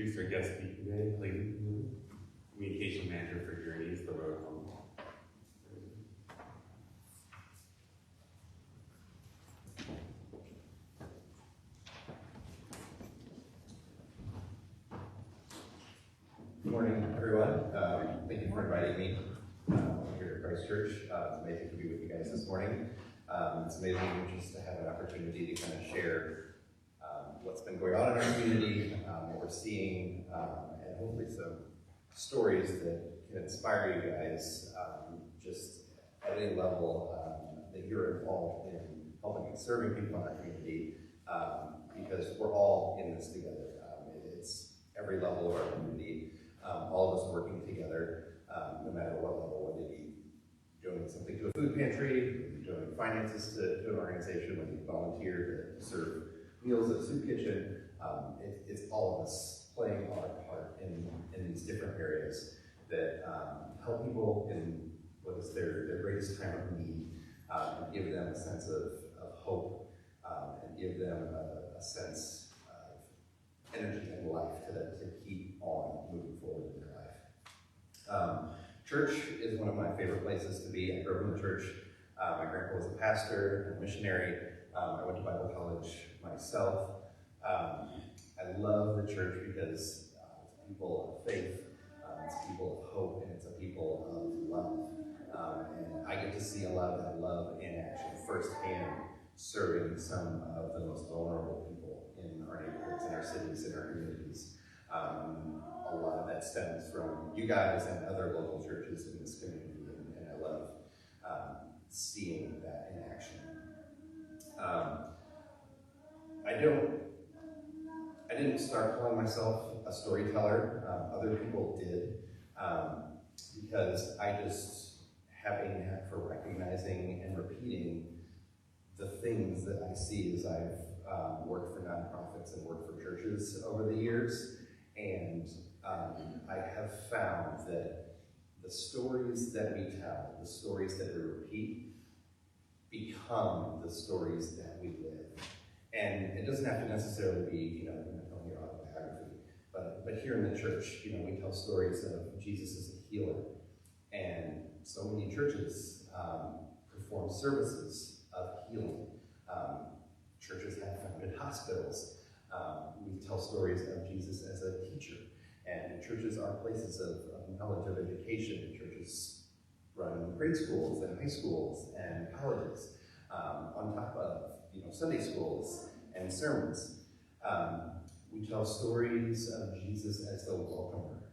introduce our guest speaker today, Clayton Heilman, Communication Manager for Journeys, the road home. Good morning, everyone. Thank you for inviting me here at Christ Church. It's amazing to be with you guys this morning. It's amazing just to have an opportunity to kind of share what's been going on in our community, what we're seeing, and hopefully some stories that can inspire you guys just at any level that you're involved in helping and serving people in our community, because we're all in this together. It's every level of our community. All of us working together, no matter what level, whether you be doing something to a food pantry, doing finances to an organization, whether you volunteer to serve meals at a soup kitchen, it's all of us playing our part in these different areas that help people in what is their greatest time of need, and give them a sense of hope, and give them a sense of energy and life to keep on moving forward in their life. Church is one of my favorite places to be. I grew up in the church. My grandpa was a pastor and a missionary. I went to Bible college myself. I love the church because it's a people of faith, it's a people of hope, and it's a people of love. And I get to see a lot of that love in action firsthand, serving some of the most vulnerable people in our neighborhoods, in our cities, in our communities. A lot of that stems from you guys and other local churches in this community, and I love seeing that in action. I didn't start calling myself a storyteller. Other people did, because I just have a knack for recognizing and repeating the things that I see as I've worked for nonprofits and worked for churches over the years. And I have found that the stories that we tell, the stories that we repeat, become the stories that we live. And it doesn't have to necessarily be, telling your autobiography, but here in the church, we tell stories of Jesus as a healer. And so many churches perform services of healing. Churches have founded hospitals. We tell stories of Jesus as a teacher. And churches are places of knowledge, of education. Churches run grade schools and high schools and colleges, on top of Sunday schools and sermons. We tell stories of Jesus as the welcomer.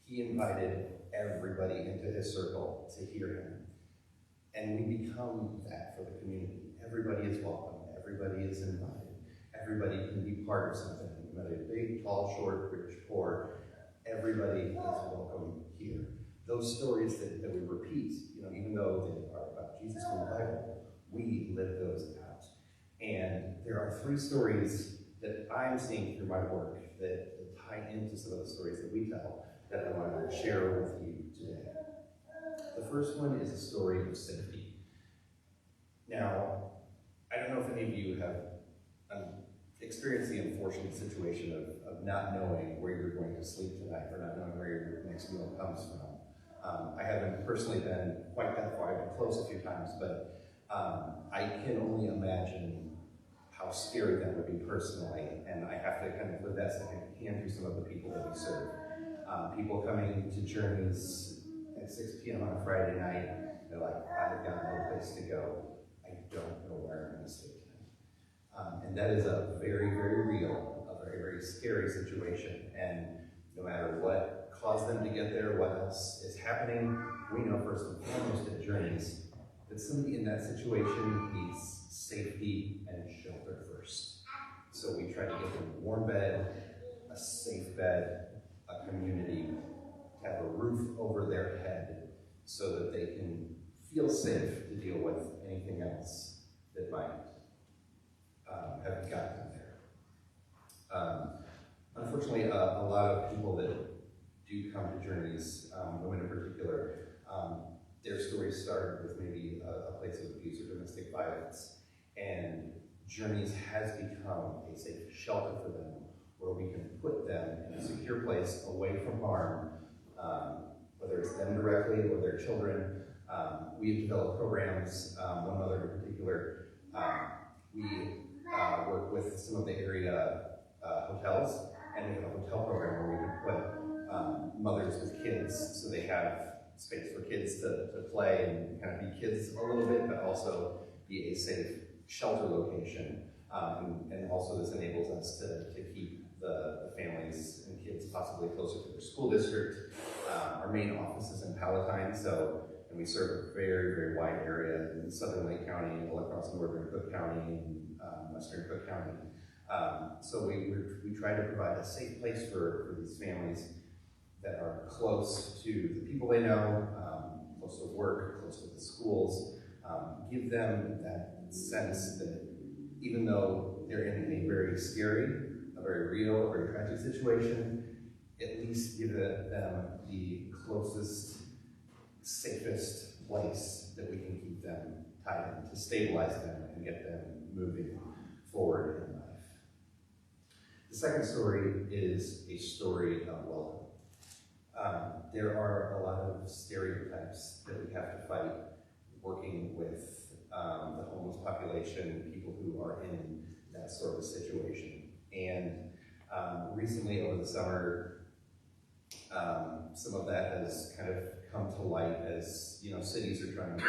He invited everybody into his circle to hear him. And we become that for the community. Everybody is welcome. Everybody is invited. Everybody can be part of something, no matter big, tall, short, rich, poor. Everybody is welcome here. Those stories that we repeat, even though they are about Jesus in the Bible, we live those out. And there are 3 stories that I'm seeing through my work that tie into some of the stories that we tell that I want to share with you today. The first one is a story of safety. Now, I don't know if any of you have experienced the unfortunate situation of not knowing where you're going to sleep tonight, or not knowing where your next meal comes from. I haven't personally been quite that far. I've been close a few times, but I can only imagine how scary that would be personally, and I have to kind of live that secondhand through some of the people that we serve. People coming to Journeys at 6 p.m. on a Friday night, they're like, I've got no place to go. I don't know where I'm going to stay tonight. And that is a very, very real, a very, very scary situation. And no matter what caused them to get there, what else is happening, we know first and foremost at Journeys that somebody in that situation needs safety and shelter first. So we try to get them a warm bed, a safe bed, a community, to have a roof over their head so that they can feel safe to deal with anything else that might have gotten them there. Unfortunately, a lot of people that do come to Journeys, women in particular, their stories started with maybe a place of abuse or domestic violence, and Journeys has become a safe shelter for them, where we can put them in a secure place away from harm, whether it's them directly or their children. We've developed programs, one mother in particular, we work with some of the area hotels, and we have a hotel program where we can put mothers with kids so they have space for kids to play and kind of be kids a little bit, but also be a safe shelter location. And also this enables us to keep the families and kids possibly closer to their school district. Our main office is in Palatine, and we serve a very, very wide area in southern Lake County, all across northern Cook County, and western Cook County. So we try to provide a safe place for these families that are close to the people they know, close to work, close to the schools, give them that sense that even though they're in a very scary, a very real, a very tragic situation, at least give them the closest, safest place that we can keep them tied in, to stabilize them and get them moving forward in life. The second story is a story of welcome. There are a lot of stereotypes that we have to fight working with the homeless population, people who are in that sort of situation. And recently over the summer, some of that has kind of come to light as, cities are trying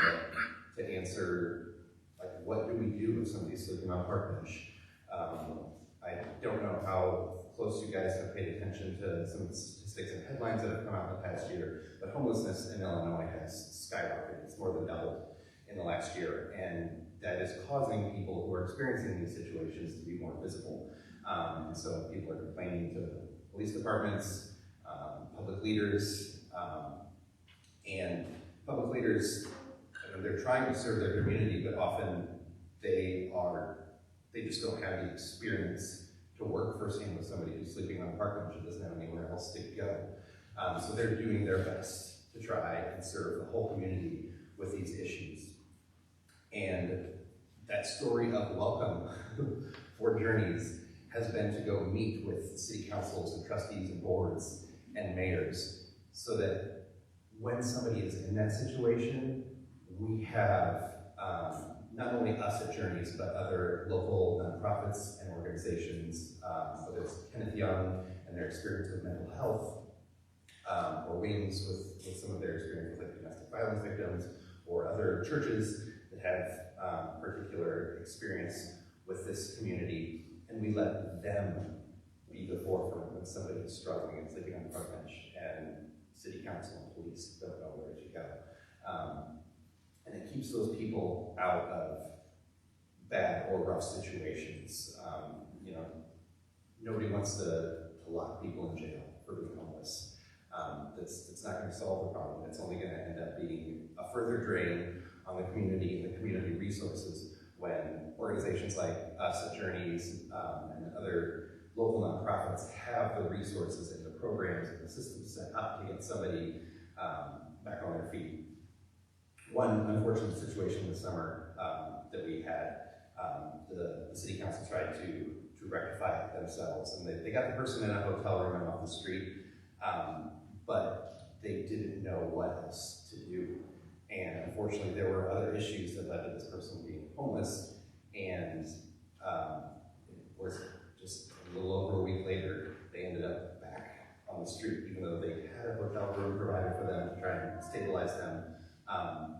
to answer, like, what do we do if somebody's sleeping on a park bench? I don't know how close you guys have paid attention to some of the statistics and headlines that have come out in the past year, but homelessness in Illinois has skyrocketed. It's more than doubled in the last year, and that is causing people who are experiencing these situations to be more visible. And so people are complaining to police departments, public leaders, and public leaders, they're trying to serve their community, but often they just don't have the experience to work firsthand with somebody who's sleeping on a park bench and doesn't have anywhere else to go. So they're doing their best to try and serve the whole community with these issues. And that story of welcome for Journeys has been to go meet with city councils and trustees and boards and mayors so that when somebody is in that situation, we have not only us at Journeys, but other local nonprofits and organizations, whether it's Kenneth Young and their experience with mental health, or Wings with some of their experience with domestic violence victims, or other churches that have particular experience with this community, and we let them be the forefront when somebody is struggling and sleeping on the park bench, and city council and police don't know where to go. And it keeps those people out of bad or rough situations. Nobody wants to lock people in jail for being homeless. That's not going to solve the problem. It's only going to end up being a further drain on the community and the community resources when organizations like us at Journeys and other local nonprofits have the resources and the programs and the systems set up to get somebody back on their feet. One unfortunate situation this summer that we had, the city council tried to rectify it themselves, and they got the person in a hotel room and off the street, but they didn't know what else to do. And unfortunately, there were other issues that led to this person being homeless, and it was just a little over a week later, they ended up back on the street, even though they had a hotel room provided for them to try and stabilize them.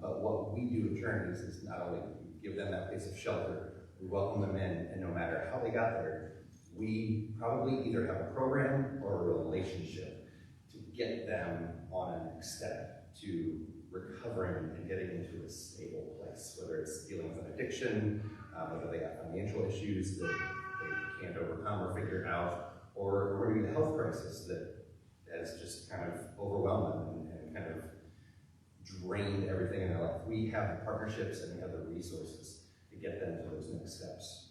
But what we do at Journeys is not only give them that place of shelter, we welcome them in, and no matter how they got there, we probably either have a program or a relationship to get them on a next step to recovering and getting into a stable place, whether it's dealing with an addiction, whether they got financial issues that they can't overcome or figure out, or maybe the health crisis that has just kind of overwhelmed them and kind of drained everything in their life. We have the partnerships and we have the resources to get them to those next steps.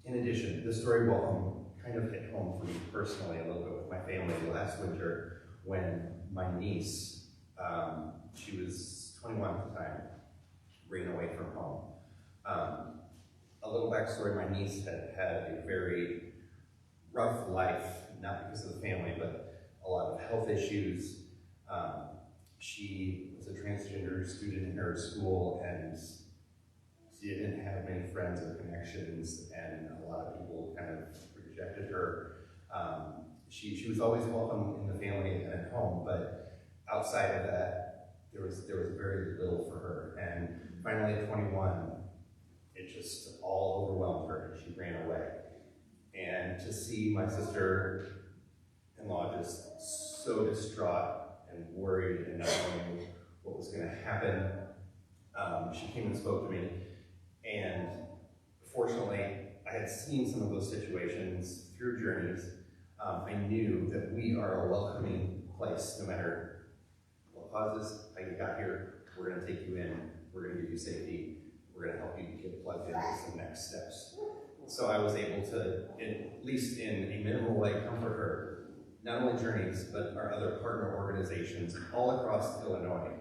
In addition, this story will kind of hit home for me personally a little bit with my family last winter when my niece, she was 21 at the time, ran away from home. A a little backstory, my niece had had a very rough life, not because of the family, but a lot of health issues. She was a transgender student in her school, and she didn't have many friends or connections, and a lot of people kind of rejected her. She was always welcome in the family and at home, but outside of that, there was very little for her. And finally at 21, it just all overwhelmed her, and she ran away. And to see my sister-in-law just so distraught and worried and not knowing what was going to happen, she came and spoke to me. And fortunately, I had seen some of those situations through Journeys. I knew that we are a welcoming place, no matter what causes, how you got here. We're going to take you in, we're going to give you safety, we're going to help you get plugged into some next steps. So I was able to, at least in a minimal way, comfort her. Not only Journeys, but our other partner organizations all across Illinois.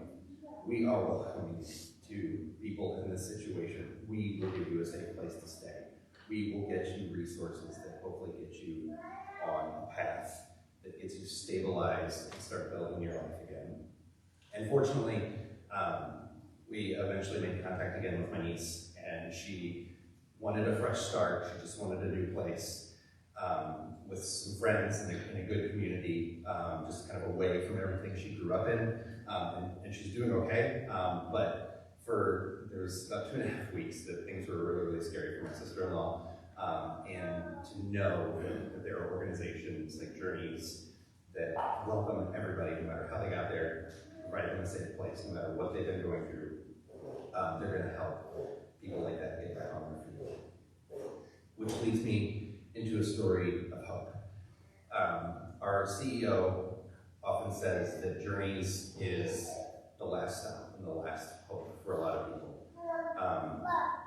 We are welcoming to people in this situation. We will give you a safe place to stay. We will get you resources that hopefully get you on a path that gets you stabilized and start building your life again. And fortunately, we eventually made contact again with my niece, and she wanted a fresh start. She just wanted a new place with some friends in a good community, just kind of away from everything she grew up in. And she's doing okay, but there was about 2.5 weeks that things were really, really scary for my sister-in-law. And to know that there are organizations like Journeys that welcome everybody, no matter how they got there, provide them a safe place, no matter what they've been going through. They're going to help people like that get back on their feet. Which leads me into a story of hope. Our CEO often says that Journeys is the last stop and the last hope for a lot of people.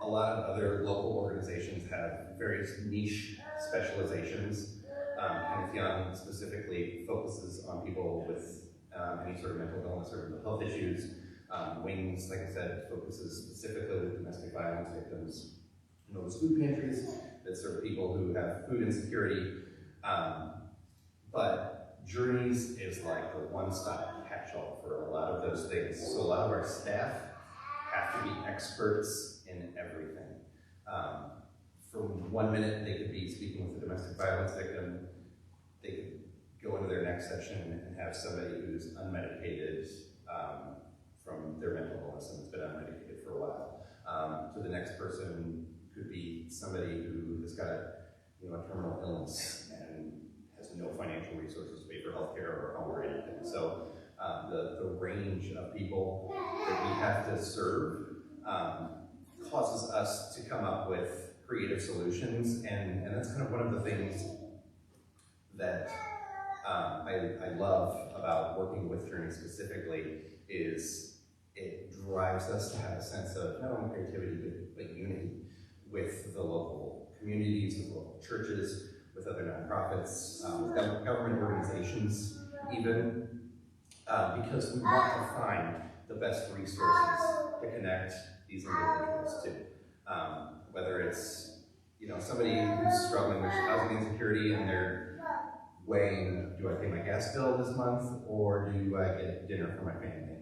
A lot of other local organizations have various niche specializations. Kenneth Young specifically focuses on people with any sort of mental illness or mental health issues. Wings, like I said, focuses specifically with domestic violence victims. You know, those food pantries that serve people who have food insecurity. But Journeys is like the one-stop catch-all for a lot of those things. So a lot of our staff have to be experts in everything. From 1 minute, they could be speaking with a domestic violence victim. They could go into their next session and have somebody who's unmedicated from their mental illness and has been unmedicated for a while. To the next person could be somebody who has got a terminal illness and has no financial resources to pay for healthcare or home or anything. So the range of people that we have to serve causes us to come up with creative solutions, and that's kind of one of the things that I love about working with Journeys specifically is it drives us to have a sense of not only creativity but unity with the local communities, with local churches, with other nonprofits, with government organizations even, because we want to find the best resources to connect these individuals to. Whether it's somebody who's struggling with housing insecurity and they're weighing, do I pay my gas bill this month or do I get dinner for my family?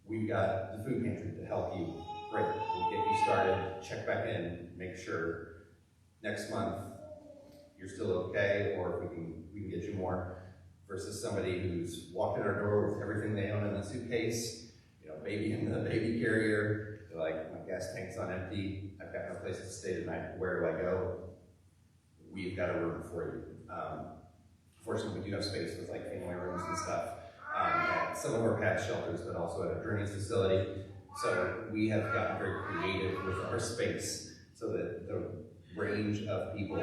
We've got the food pantry to help you. Great, we'll get you started, check back in, make sure next month you're still okay, or if we can get you more, versus somebody who's walked in our door with everything they own in the suitcase, baby in the baby carrier, they're like, my gas tank's on empty, I've got no place to stay tonight, where do I go? We've got a room for you. Fortunately, we do have space with like family rooms and stuff at some of our past shelters, but also at a Journeys facility. So we have gotten very creative with our space so that the range of people,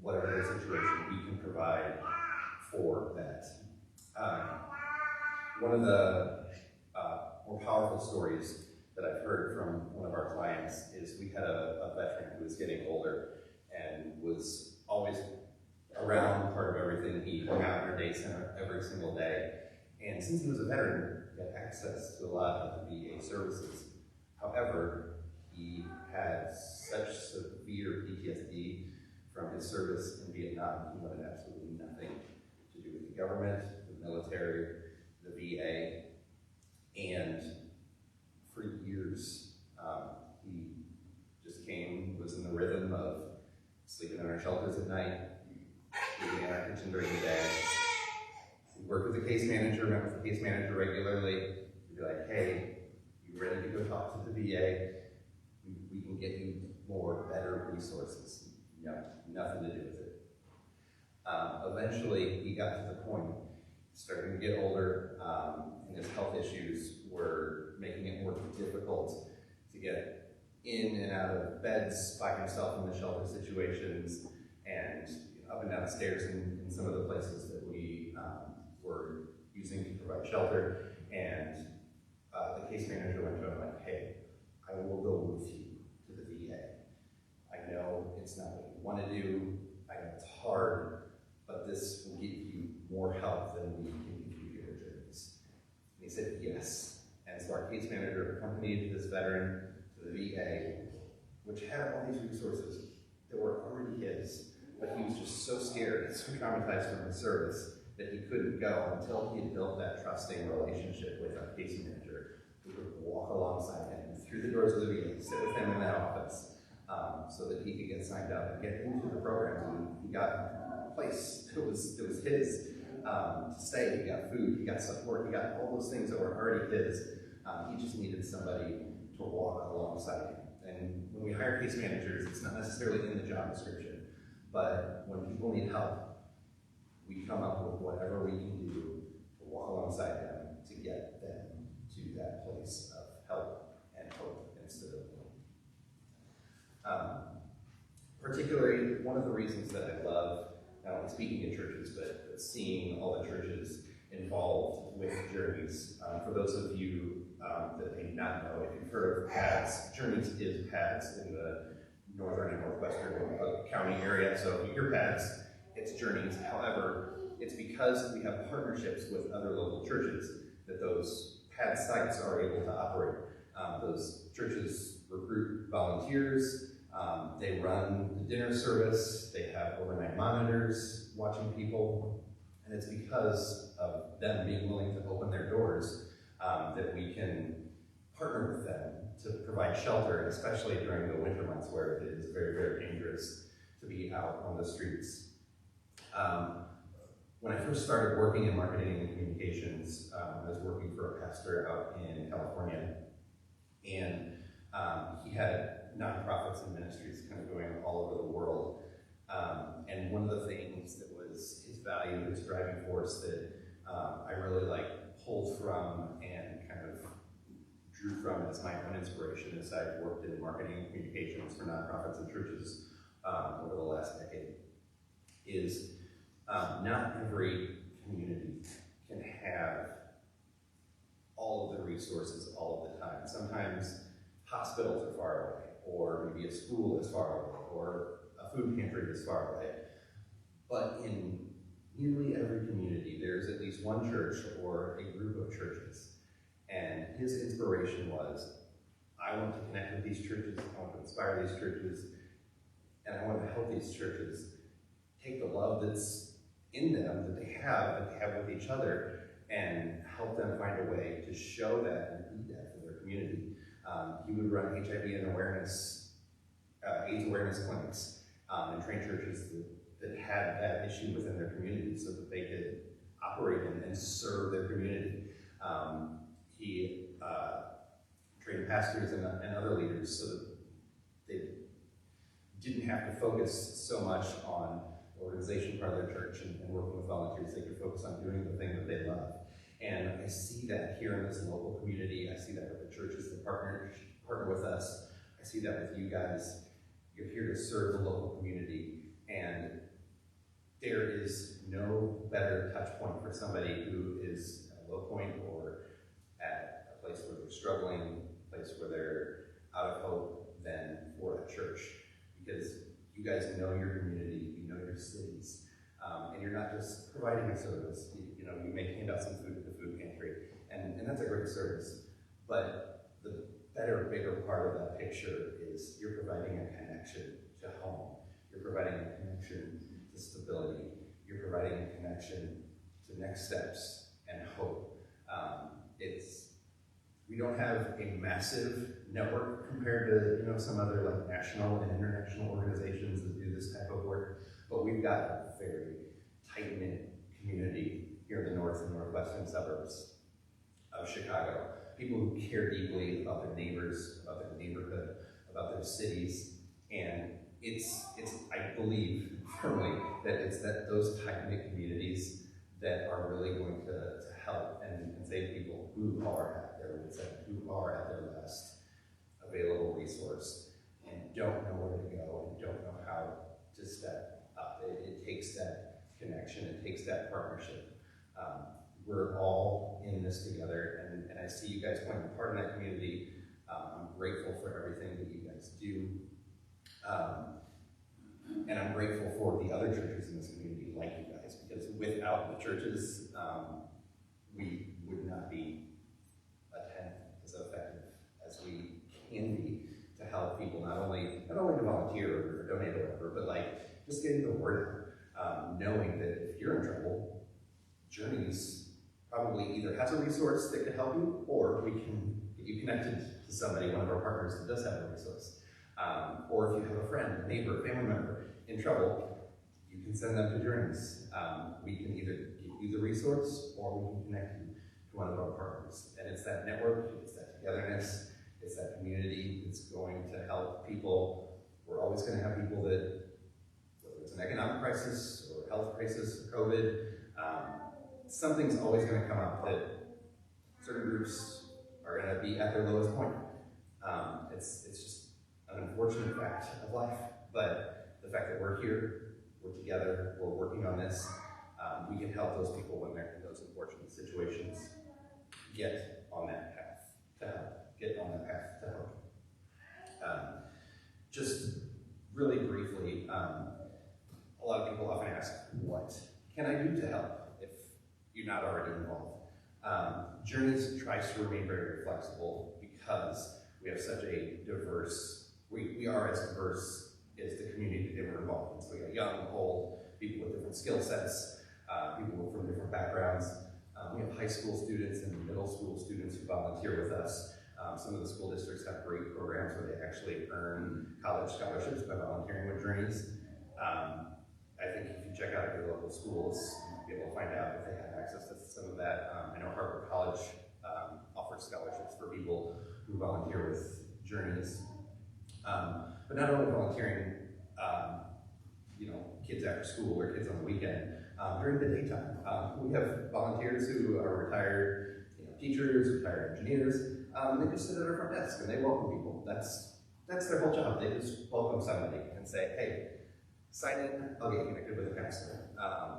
whatever their situation, we can provide for that. One of the more powerful stories that I've heard from one of our clients is we had a veteran who was getting older and was always around part of everything. He hung out in our day center every single day. And since he was a veteran, he had access to a lot of the VA services. However, he had such service in Vietnam. He wanted absolutely nothing to do with the government, the military, the VA, and for years, he just was in the rhythm of sleeping in our shelters at night, eating in our kitchen during the day. We'd work with the case manager, met with the case manager regularly. We'd be like, hey, you ready to go talk to the VA? We can get you more, better resources. No, nothing to do with it. Eventually, he got to the point, starting to get older, and his health issues were making it more difficult to get in and out of beds by himself in the shelter situations, and up and down the stairs in some of the places that we were using to provide shelter. And the case manager went to him like, hey, I will go with you to the VA. I know it's not what you want to do, I know it's hard, but this will give you more help than we can give you your journeys. And he said yes. And so our case manager accompanied this veteran to the VA, which had all these resources that were already his, but he was just so scared and so traumatized from his service that he couldn't go until he had built that trusting relationship with our case manager, who would walk alongside him through the doors of the VA, sit with him in that office, so that he could get signed up and get into the program. And he got a place that was his to stay. He got food, he got support, he got all those things that were already his. He just needed somebody to walk alongside him. And when we hire case managers, it's not necessarily in the job description, but when people need help, we come up with whatever we can do to walk alongside them to get them to that place of help and hope and stability. Particularly, one of the reasons that I love not only speaking in churches, but seeing all the churches involved with Journeys. For those of you that may not know, if you've heard of PADS, Journeys is PADS in the northern and northwestern county area. So if you hear PADS, it's Journeys. However, it's because we have partnerships with other local churches that those PADS sites are able to operate. Those churches recruit volunteers, they run the dinner service, they have overnight monitors watching people, and it's because of them being willing to open their doors that we can partner with them to provide shelter, especially during the winter months where it is very, very dangerous to be out on the streets. When I first started working in marketing and communications, I was working for a pastor out in California, and he had nonprofits and ministries kind of going all over the world. And one of the things that was his value, his driving force that I really pulled from and kind of drew from as my own inspiration as I've worked in marketing and communications for nonprofits and churches over the last decade, is not every community can have all of the resources all of the time. Sometimes hospitals are far away, or maybe a school is far away, or a food pantry is far away. But in nearly every community, there's at least one church or a group of churches. And his inspiration was, I want to connect with these churches, I want to inspire these churches, and I want to help these churches take the love that's in them, that they have with each other, and help them find a way to show that and be that for their community. He would run HIV and AIDS awareness clinics and train churches that had that issue within their community so that they could operate and serve their community. He trained pastors and other leaders so that they didn't have to focus so much on the organization part of their church and working with volunteers. They could focus on doing the thing that they love. And I see that here in this local community. I see that with the churches that partner with us. I see that with you guys. You're here to serve the local community, and there is no better touch point for somebody who is at a low point or at a place where they're struggling, a place where they're out of hope, than for a church. Because you guys know your community, you know your cities, and you're not just providing a service. You may hand out some food at the food pantry, and that's a great service. But the better, bigger part of that picture is you're providing a connection to home. You're providing a connection to stability. You're providing a connection to next steps and hope. We don't have a massive network compared to some other like national and international organizations that do this type of work, but we've got a very tight-knit community here in the north and northwestern suburbs of Chicago. People who care deeply about their neighbors, about their neighborhood, about their cities, and it's I believe firmly that it's those tight-knit communities that are really going to help and save people who are at their wits' end, who are at their best available resource and don't know where to go and don't know how to step up. It takes that connection, it takes that partnership. We're all in this together, and I see you guys playing a part in that community. I'm grateful for everything that you guys do. And I'm grateful for the other churches in this community like you guys, because without the churches, we would not be a tenth as effective as we can be to help people, not only to volunteer or donate or whatever, but like just getting the word out, knowing that if you're in trouble, Journeys probably either has a resource that could help you, or we can get you connected to somebody, one of our partners that does have a resource. Or if you have a friend, a neighbor, a family member in trouble, you can send them to Journeys. We can either give you the resource or we can connect you to one of our partners. And it's that network, it's that togetherness, it's that community that's going to help people. We're always going to have people that, whether it's an economic crisis or health crisis or COVID, something's always going to come up that certain groups are going to be at their lowest point. It's just an unfortunate fact of life, but the fact that we're here, we're together, we're working on this, we can help those people when they're in those unfortunate situations get on that path to help, get on that path to help. Just really briefly, a lot of people often ask, what can I do to help if you're not already involved? Journeys tries to remain very, very flexible because we have such a diverse, we are as diverse as the community that we're involved in. So we got young, old, people with different skill sets, people from different backgrounds. We have high school students and middle school students who volunteer with us. Some of the school districts have great programs where they actually earn college scholarships by volunteering with Journeys. I think if you check out your local schools, you'll be able to find out if they have access to some of that. I know Harvard College offers scholarships for people who volunteer with Journeys. But not only volunteering, kids after school or kids on the weekend, during the daytime. We have volunteers who are retired teachers, retired engineers. They just sit at our front desk and they welcome people. That's their whole job. They just welcome somebody and say, hey, sign in, I'll get you connected with a pastor.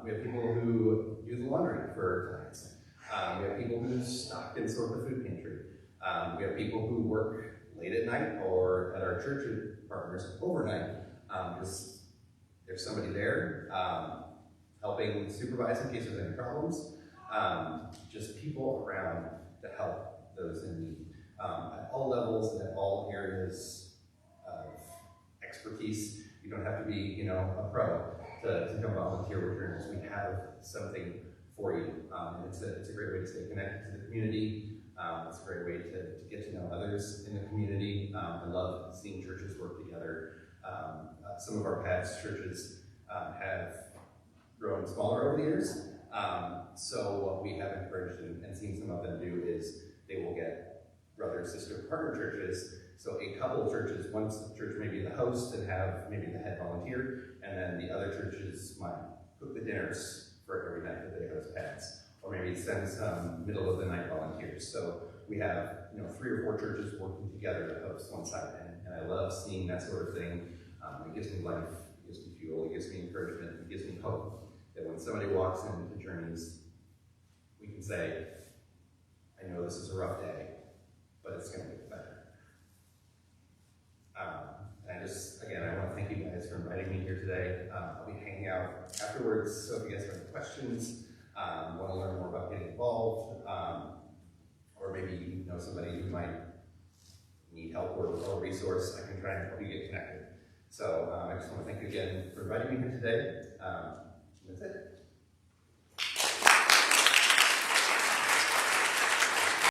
We have people who do the laundry for clients. We have people who stock and sort the food pantry. We have people who work late at night or at our church partners overnight. There's somebody there helping supervise in case there's any problems. Just people around to help those in need. At all levels and at all areas of expertise. You don't have to be, a pro to come volunteer with Journeys. We have something for you. It's a great way to stay connected to the community. It's a great way to get to know others in the community. I love seeing churches work together. Some of our past churches have grown smaller over the years. So what we have encouraged and seen some of them do is they will get brother, sister, partner churches. So a couple of churches, one church may be the host and have maybe the head volunteer, and then the other churches might cook the dinners for every night that they host pads, or maybe send some middle of the night volunteers. So we have 3 or 4 churches working together to host one side, and I love seeing that sort of thing. It gives me life, it gives me fuel, it gives me encouragement, it gives me hope that when somebody walks into Journeys, we can say, I know this is a rough day, but it's going to get better. And I want to thank you guys for inviting me here today. I'll be hanging out afterwards, so if you guys have any questions, want to learn more about getting involved, or maybe you know somebody who might need help or a resource, I can try and help you get connected. So I just want to thank you again for inviting me here today. That's it.